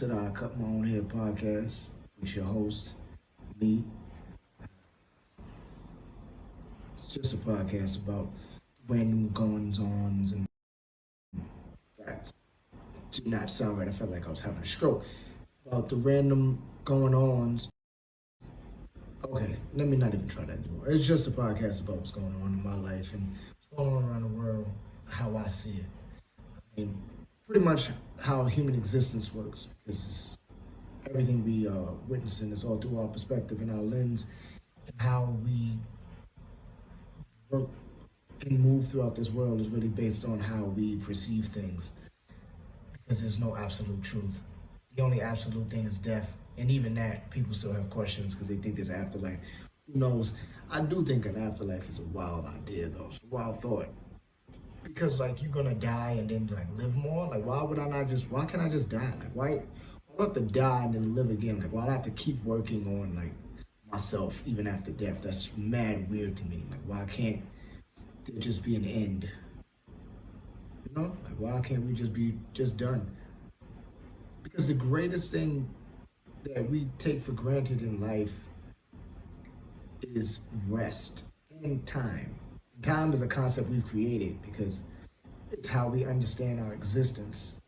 to the I Cut My Own Hair podcast with your host, me. It's just a podcast about random goings ons and that did not sound right. I felt like I was having a stroke. About the random going ons. Okay, let me not even try that anymore. It's just a podcast about what's going on in my life and what's going on around the world, how I see it. I mean, pretty much how human existence works because it's everything we are witnessing is all through our perspective and our lens and how we work and move throughout this world is really based on how we perceive things because there's no absolute truth. The only absolute thing is death. And even that, people still have questions because they think there's an afterlife. Who knows? I do think an afterlife is a wild idea, though. It's a wild thought. Because, like, you're going to die and then, like, live more? Like, why can't I just die? Like, why do I have to die and then live again? Like, why do I have to keep working on, like, myself even after death? That's mad weird to me. Like, why can't there just be an end? You know? Like, why can't we just be just done? Because the greatest thing that we take for granted in life is rest and time. Time is a concept we've created because it's how we understand our existence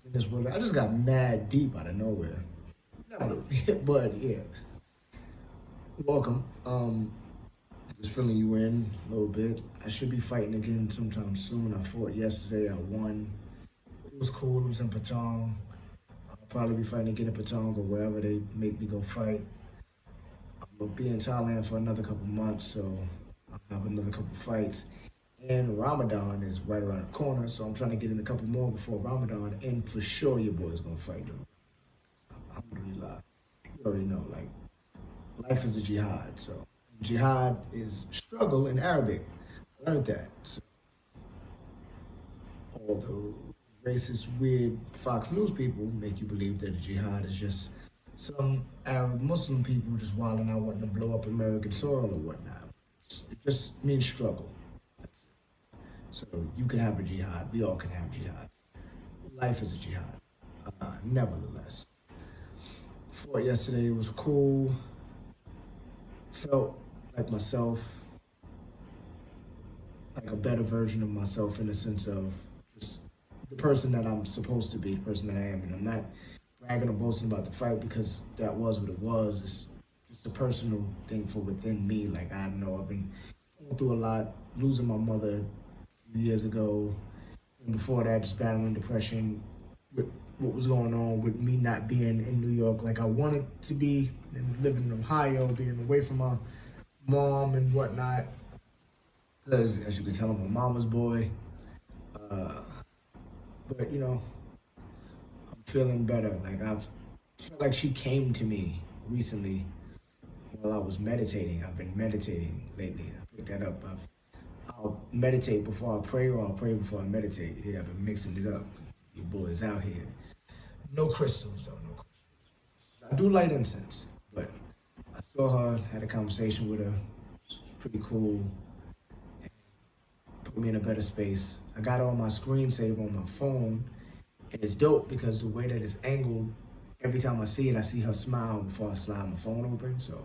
in this world. I just got mad deep out of nowhere. Not a little bit, but yeah. Welcome. Just filling you in a little bit. I should be fighting again sometime soon. I fought yesterday. I won. It was cool. It was in Patong. I'll probably be fighting again in Patong or wherever they make me go fight. I'm gonna be in Thailand for another couple months, so I'll have another couple fights. And Ramadan is right around the corner, so I'm trying to get in a couple more before Ramadan. And for sure, your boy's gonna fight them. Alhamdulillah. You already know, like, life is a jihad. So jihad is struggle in Arabic. I learned that. So, all the racist, weird Fox News people make you believe that the jihad is just some Arab Muslim people just wilding out wanting to blow up American soil or whatnot. It just means struggle. That's it. So you can have a jihad. We all can have jihad. Life is a jihad. Nevertheless, fought yesterday. It was cool. Felt like myself, like a better version of myself in the sense of just the person that I'm supposed to be, the person that I am. And I'm not bragging or boasting about the fight because that was what it was. It's just a personal thing for within me. Like, I know I've been going through a lot, losing my mother a few years ago. And before that, just battling depression with what was going on with me not being in New York like I wanted to be and living in Ohio, being away from my mom and whatnot. Because, as you can tell, I'm a mama's boy. But, you know, I'm feeling better. Like, I've felt like she came to me recently while I was meditating. I've been meditating lately. I picked that up. I'll meditate before I pray or I'll pray before I meditate. Yeah, I've been mixing it up. You boys out here. No crystals, though. No crystals. I do light incense, but I saw her, had a conversation with her. It's pretty cool. Put me in a better space. I got all my screensaver on my phone, and it's dope because the way that it's angled, every time I see it, I see her smile before I slide my phone open, so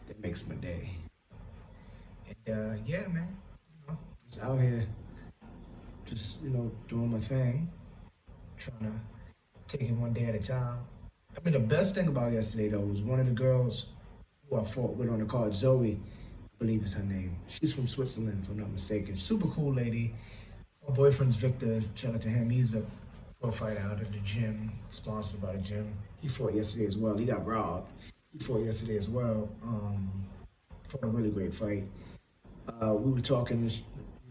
that makes my day. And yeah, man, you know, just out here, just, you know, doing my thing, trying to take it one day at a time. I mean, the best thing about yesterday, though, was one of the girls who I fought with on the card, Zoe, I believe is her name. She's from Switzerland, if I'm not mistaken. Super cool lady. My boyfriend's Victor. Shout out to him. He's a pro fighter out of the gym, sponsored by the gym. He fought yesterday as well. He got robbed. He fought yesterday as well. Fought a really great fight. We were talking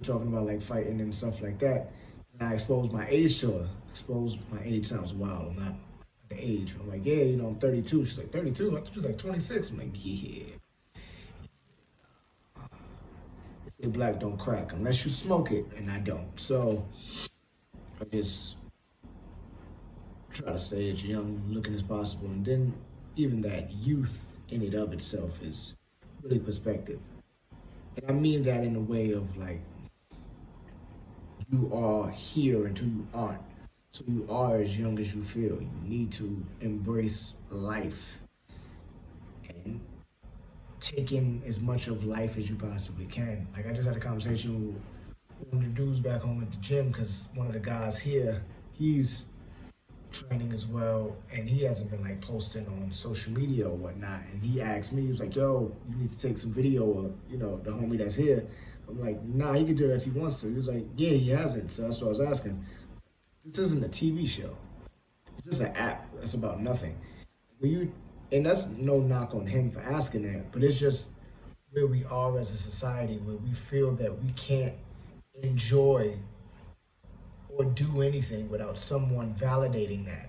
about like fighting and stuff like that. And I exposed my age to her. Exposed my age sounds wild. I'm not the age. I'm like, yeah, you know, I'm 32. She's like, 32? I thought she was like 26. I'm like, yeah. They say black don't crack unless you smoke it, and I don't. So I just try to stay as young looking as possible. And then even that youth in and of itself is really perspective. And I mean that in a way of like, you are here until you aren't. So you are as young as you feel. You need to embrace life and take in as much of life as you possibly can. Like I just had a conversation with one of the dudes back home at the gym because one of the guys here, he's training as well, and he hasn't been like posting on social media or whatnot. And he asked me, he's like, "Yo, you need to take some video of the homie that's here." I'm like, "Nah, he can do that if he wants to." He was like, "Yeah, he hasn't." So that's what I was asking. This isn't a TV show. It's just an app that's about nothing. When you and that's no knock on him for asking that, but it's just where we are as a society where we feel that we can't enjoy or do anything without someone validating that.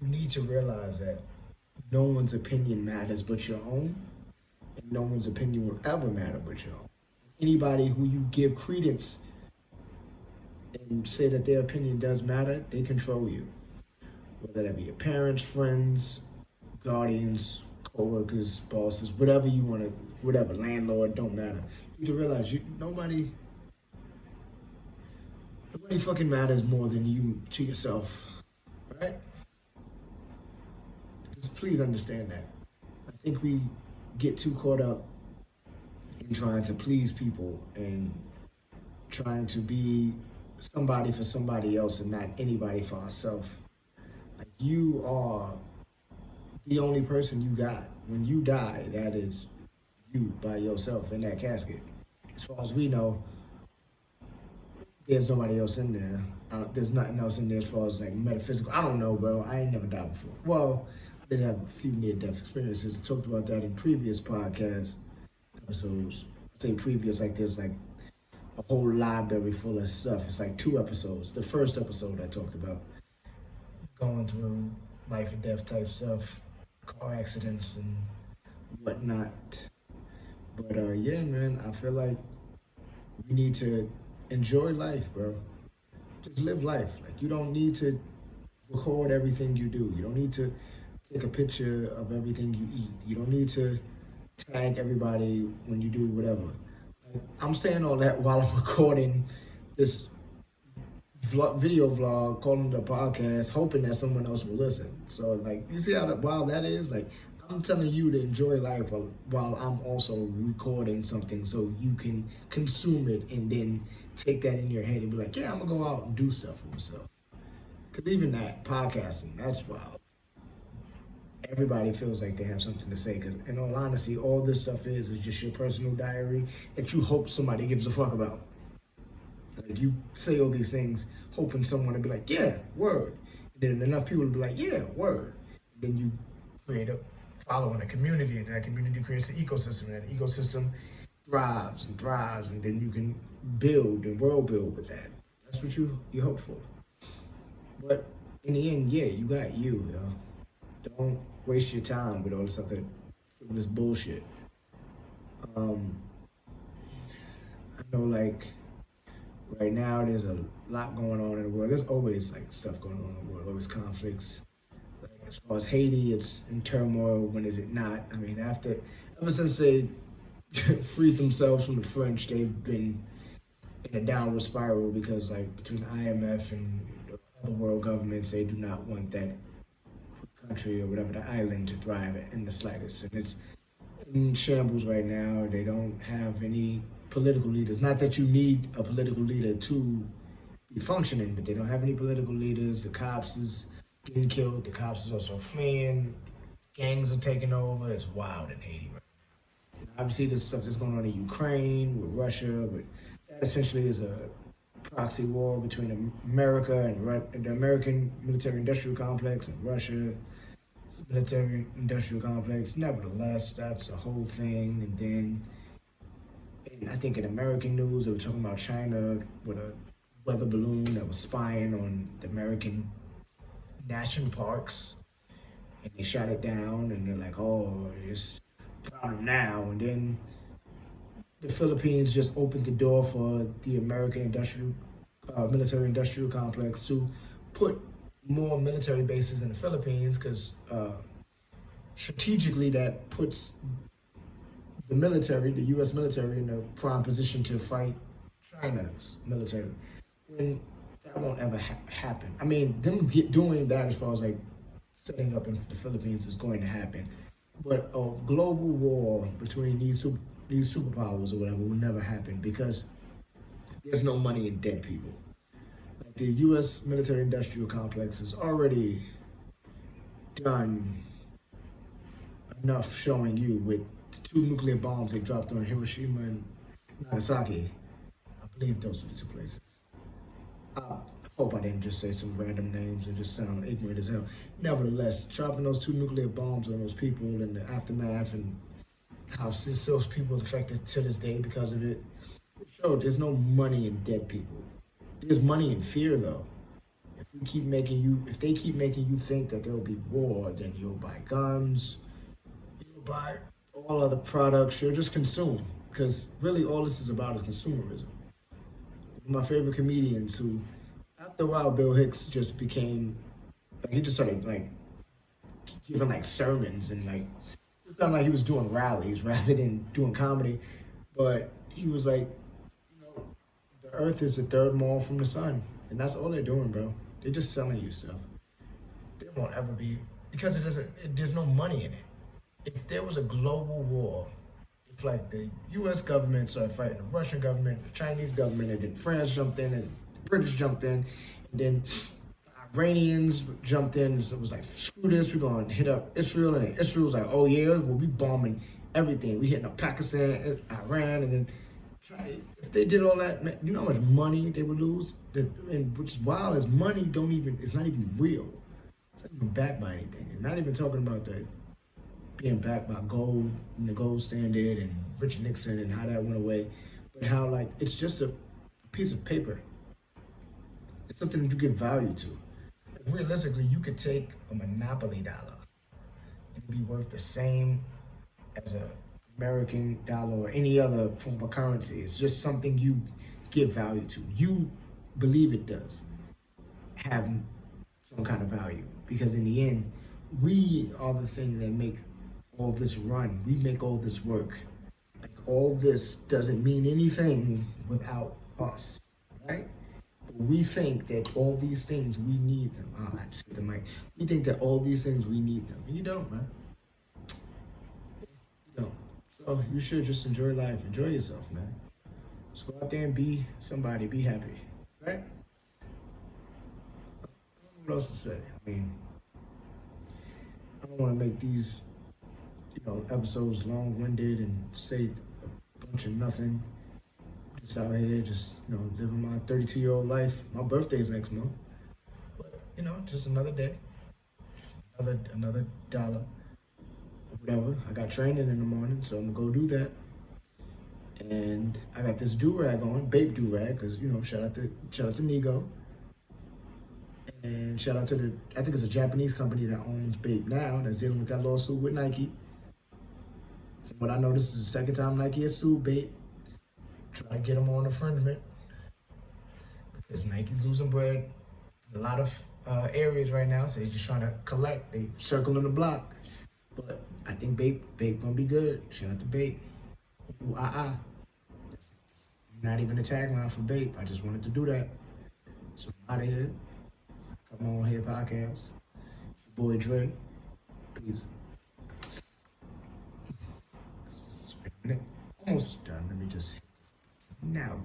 You need to realize that no one's opinion matters but your own, and no one's opinion will ever matter but your own. Anybody who you give credence and say that their opinion does matter, they control you. Whether that be your parents, friends, guardians, co-workers, bosses, whatever you want to, whatever, landlord, don't matter. You need to realize nobody fucking matters more than you to yourself, right? Just please understand that. I think we get too caught up in trying to please people and trying to be somebody for somebody else and not anybody for ourselves. Like you are the only person you got. When you die, that is you by yourself in that casket. As far as we know, there's nobody else in there. There's nothing else in there as far as like metaphysical. I don't know, bro. I ain't never died before. Well, I did have a few near-death experiences. I talked about that in previous podcast episodes. I say previous, like there's like a whole library full of stuff. It's like 2 episodes. The first episode I talked about going through life and death type stuff, car accidents and whatnot. But yeah, man, I feel like we need to enjoy life, bro. Just live life. Like you don't need to record everything you do. You don't need to take a picture of everything you eat. You don't need to tag everybody when you do whatever. Like, I'm saying all that while I'm recording this video vlog, calling it a podcast, hoping that someone else will listen. So like, you see how wild that is? Like, I'm telling you to enjoy life while I'm also recording something so you can consume it and then take that in your head and be like, yeah, I'm gonna go out and do stuff for myself. Because even that, podcasting, that's wild. Everybody feels like they have something to say because in all honesty, all this stuff is just your personal diary that you hope somebody gives a fuck about. Like you say all these things hoping someone will be like, yeah, word. And then enough people will be like, yeah, word. And then you create a following, a community, and that community creates an ecosystem, and that ecosystem thrives, and then you can build and world build with that. That's what you hope for. But in the end, yeah, you got you, yo. Don't waste your time with all this other frivolous bullshit. I know, like, right now there's a lot going on in the world. There's always, like, stuff going on in the world, always conflicts. Like, as far as Haiti, it's in turmoil. When is it not? I mean, ever since they freed themselves from the French, they've been in a downward spiral because, like, between the IMF and the other world governments, they do not want that country or whatever, the island, to thrive in the slightest. And it's in shambles right now. They don't have any political leaders. Not that you need a political leader to be functioning, but they don't have any political leaders. The cops is getting killed. The cops is also fleeing. Gangs are taking over. It's wild in Haiti right now. And obviously, there's stuff that's going on in Ukraine with Russia, but that essentially is a proxy war between America and the American military-industrial complex and Russia. It's a military-industrial complex. Nevertheless, that's a whole thing. And then, I think in American news, they were talking about China with a weather balloon that was spying on the American national parks. And they shot it down, and they're like, oh, it's a problem now. And then the Philippines just opened the door for the American military-industrial complex to put more military bases in the Philippines because strategically that puts the military, the U.S. military, in a prime position to fight China's military. When that won't ever happen. I mean, them doing that as far as like setting up in the Philippines is going to happen, but a global war between these superpowers or whatever will never happen because there's no money in dead people. Like the U.S. military-industrial complex has already done enough showing you with the two nuclear bombs they dropped on Hiroshima and Nagasaki. I believe those were the two places. I hope I didn't just say some random names and just sound ignorant as hell. Nevertheless, dropping those two nuclear bombs on those people in the aftermath and how those people affected to this day because of it, showed there's no money in dead people. There's money in fear though. If they keep making you think that there'll be war, then you'll buy guns, you'll buy all other products, you'll just consume. Because really all this is about is consumerism. My favorite comedians who, after a while, Bill Hicks just became, like, he just started, like, giving, like, sermons and, like, it sounded like he was doing rallies rather than doing comedy. But he was like, you know, the earth is the third mile from the sun. And that's all they're doing, bro. They're just selling you stuff. There won't ever be, because there's no money in it. If there was a global war, if like the U.S. government started fighting the Russian government, the Chinese government, and then France jumped in, and the British jumped in, and then the Iranians jumped in, and so it was like, screw this, we're gonna hit up Israel, and then Israel was like, oh yeah, well we bombing everything, we hitting up Pakistan, Iran, and then if they did all that, man, you know how much money they would lose? And which is wild, is money it's not even real. It's not even backed by anything. And not even talking about the being backed by gold and the gold standard and Richard Nixon and how that went away, but how like it's just a piece of paper. It's something that you give value to. Like, realistically, you could take a monopoly dollar and it'd be worth the same as a American dollar or any other form of currency. It's just something you give value to. You believe it does have some kind of value because in the end, we are the thing that make all this run. We make all this work. Like all this doesn't mean anything without us, right? But we think that all these things we need them. Oh, I just hit the mic. We think that all these things we need them, and you don't, man. You don't. So you should just enjoy life. Enjoy yourself, man. Just go out there and be somebody. Be happy, right? I don't know what else to say. I mean, I don't want to make these episodes long-winded and say a bunch of nothing. Just out here, just living my 32-year-old life. My birthday's next month, but just another day, another dollar, whatever. I got training in the morning, so I'm gonna go do that. And I got this do-rag on, Bape do-rag, because shout out to Nigo, and shout out to I think it's a Japanese company that owns Bape now that's dealing with that lawsuit with Nike. From what I know, this is the second time Nike has sued Bape, trying to get them on infringement because Nike's losing bread in a lot of areas right now. So they're just trying to collect. They circling the block, but I think Bape gonna be good. Shout out to Bape. Ooh, Not even a tagline for Bape. I just wanted to do that. So I'm out of here. Come on here podcast. It's your boy Dre. Peace. Wait a minute. Almost done. Let me just hit this button now.